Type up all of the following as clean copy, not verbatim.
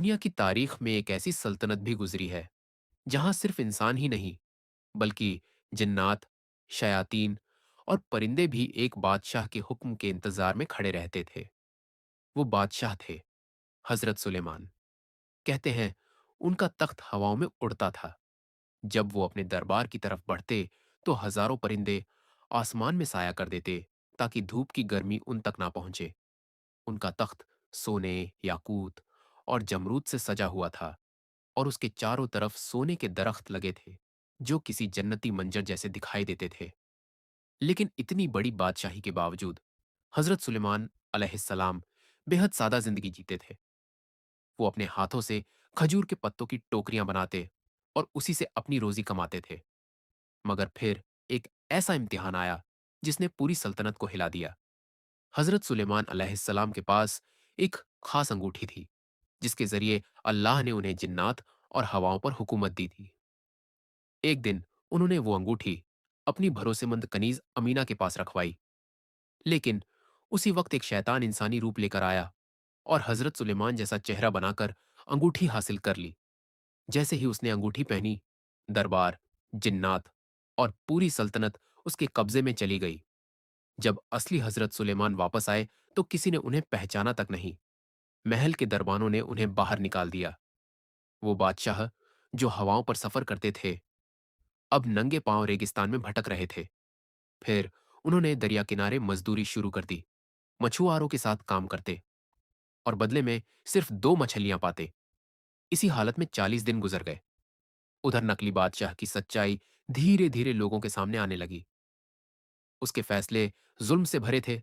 दुनिया की तारीख में एक ऐसी सल्तनत भी गुजरी है जहां सिर्फ इंसान ही नहीं बल्कि जिन्नात, शयातीन और परिंदे भी एक बादशाह के हुक्म के इंतजार में खड़े रहते थे। वो बादशाह थे हजरत सुलेमान। कहते हैं उनका तख्त हवाओं में उड़ता था। जब वो अपने दरबार की तरफ बढ़ते तो हजारों परिंदे आसमान में साया कर देते ताकि धूप की गर्मी उन तक ना पहुंचे। उनका तख्त सोने, याकूत और जमरूद से सजा हुआ था और उसके चारों तरफ सोने के दरख्त लगे थे जो किसी जन्नती मंजर जैसे दिखाई देते थे। लेकिन इतनी बड़ी बादशाही के बावजूद हजरत सुलेमान अलैहिस्सलाम बेहद सादा जिंदगी जीते थे। वो अपने हाथों से खजूर के पत्तों की टोकरियां बनाते और उसी से अपनी रोजी कमाते थे। मगर फिर एक ऐसा इम्तिहान आया जिसने पूरी सल्तनत को हिला दिया। हजरत सुलेमान अलैहिस्सलाम के पास एक खास अंगूठी थी जिसके जरिए अल्लाह ने उन्हें जिन्नात और हवाओं पर हुकूमत दी थी। एक दिन उन्होंने वो अंगूठी अपनी भरोसेमंद कनीज अमीना के पास रखवाई। लेकिन उसी वक्त एक शैतान इंसानी रूप लेकर आया और हजरत सुलेमान जैसा चेहरा बनाकर अंगूठी हासिल कर ली। जैसे ही उसने अंगूठी पहनी, दरबार, जिन्नात और पूरी सल्तनत उसके कब्जे में चली गई। जब असली हजरत सुलेमान वापस आए तो किसी ने उन्हें पहचाना तक नहीं। महल के दरबानों ने उन्हें बाहर निकाल दिया। वो बादशाह जो हवाओं पर सफर करते थे अब नंगे पांव रेगिस्तान में भटक रहे थे। फिर उन्होंने दरिया किनारे मजदूरी शुरू कर दी। मछुआरों के साथ काम करते और बदले में सिर्फ 2 मछलियां पाते। इसी हालत में 40 दिन गुजर गए। उधर नकली बादशाह की सच्चाई धीरे धीरे लोगों के सामने आने लगी। उसके फैसले जुल्म से भरे थे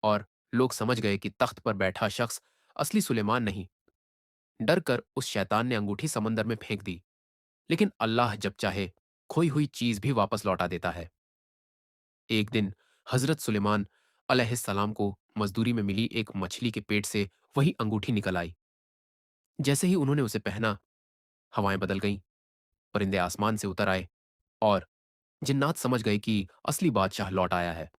और लोग समझ गए कि तख्त पर बैठा शख्स असली सुलेमान नहीं। डर कर उस शैतान ने अंगूठी समंदर में फेंक दी। लेकिन अल्लाह जब चाहे खोई हुई चीज भी वापस लौटा देता है। एक दिन हजरत सुलेमान अलैहिस्सलाम को मजदूरी में मिली एक मछली के पेट से वही अंगूठी निकल आई। जैसे ही उन्होंने उसे पहना, हवाएं बदल गईं, परिंदे आसमान से उतर आए और जिन्नात समझ गए कि असली बादशाह लौट आया है।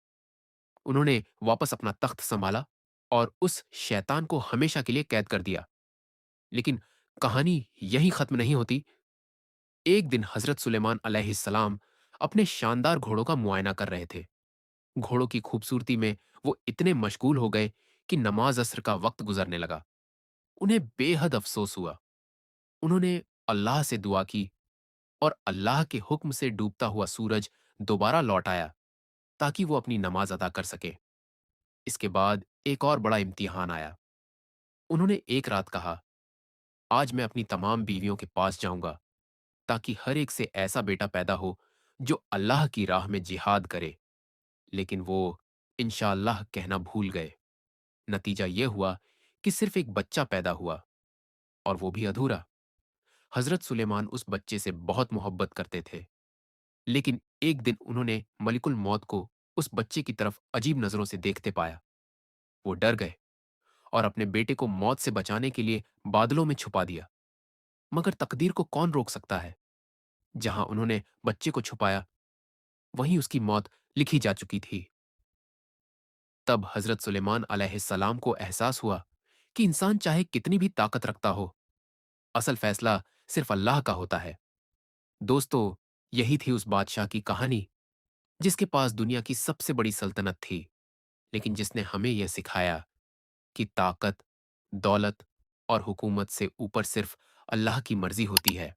उन्होंने वापस अपना तख्त संभाला और उस शैतान को हमेशा के लिए कैद कर दिया। लेकिन कहानी यहीं खत्म नहीं होती। एक दिन हजरत सुलेमान अलैहिस्सलाम अपने शानदार घोड़ों का मुआयना कर रहे थे। घोड़ों की खूबसूरती में वो इतने मशगूल हो गए कि नमाज असर का वक्त गुजरने लगा। उन्हें बेहद अफसोस हुआ। उन्होंने अल्लाह से दुआ की और अल्लाह के हुक्म से डूबता हुआ सूरज दोबारा लौट आया ताकि वो अपनी नमाज अदा कर सके। इसके बाद एक और बड़ा इम्तिहान आया। उन्होंने एक रात कहा, आज मैं अपनी तमाम बीवियों के पास जाऊंगा ताकि हर एक से ऐसा बेटा पैदा हो जो अल्लाह की राह में जिहाद करे। लेकिन वो इंशाअल्लाह कहना भूल गए। नतीजा यह हुआ कि सिर्फ एक बच्चा पैदा हुआ और वो भी अधूरा। हजरत सुलेमान उस बच्चे से बहुत मोहब्बत करते थे। लेकिन एक दिन उन्होंने मलिकुल मौत को उस बच्चे की तरफ अजीब नजरों से देखते पाया। वो डर गए और अपने बेटे को मौत से बचाने के लिए बादलों में छुपा दिया। मगर तकदीर को कौन रोक सकता है। जहां उन्होंने बच्चे को छुपाया वहीं उसकी मौत लिखी जा चुकी थी। तब हजरत सुलेमान अलैहिस्सलाम को एहसास हुआ कि इंसान चाहे कितनी भी ताकत रखता हो, असल फैसला सिर्फ अल्लाह का होता है। दोस्तों, यही थी उस बादशाह की कहानी जिसके पास दुनिया की सबसे बड़ी सल्तनत थी, लेकिन जिसने हमें यह सिखाया कि ताकत, दौलत और हुकूमत से ऊपर सिर्फ अल्लाह की मर्जी होती है।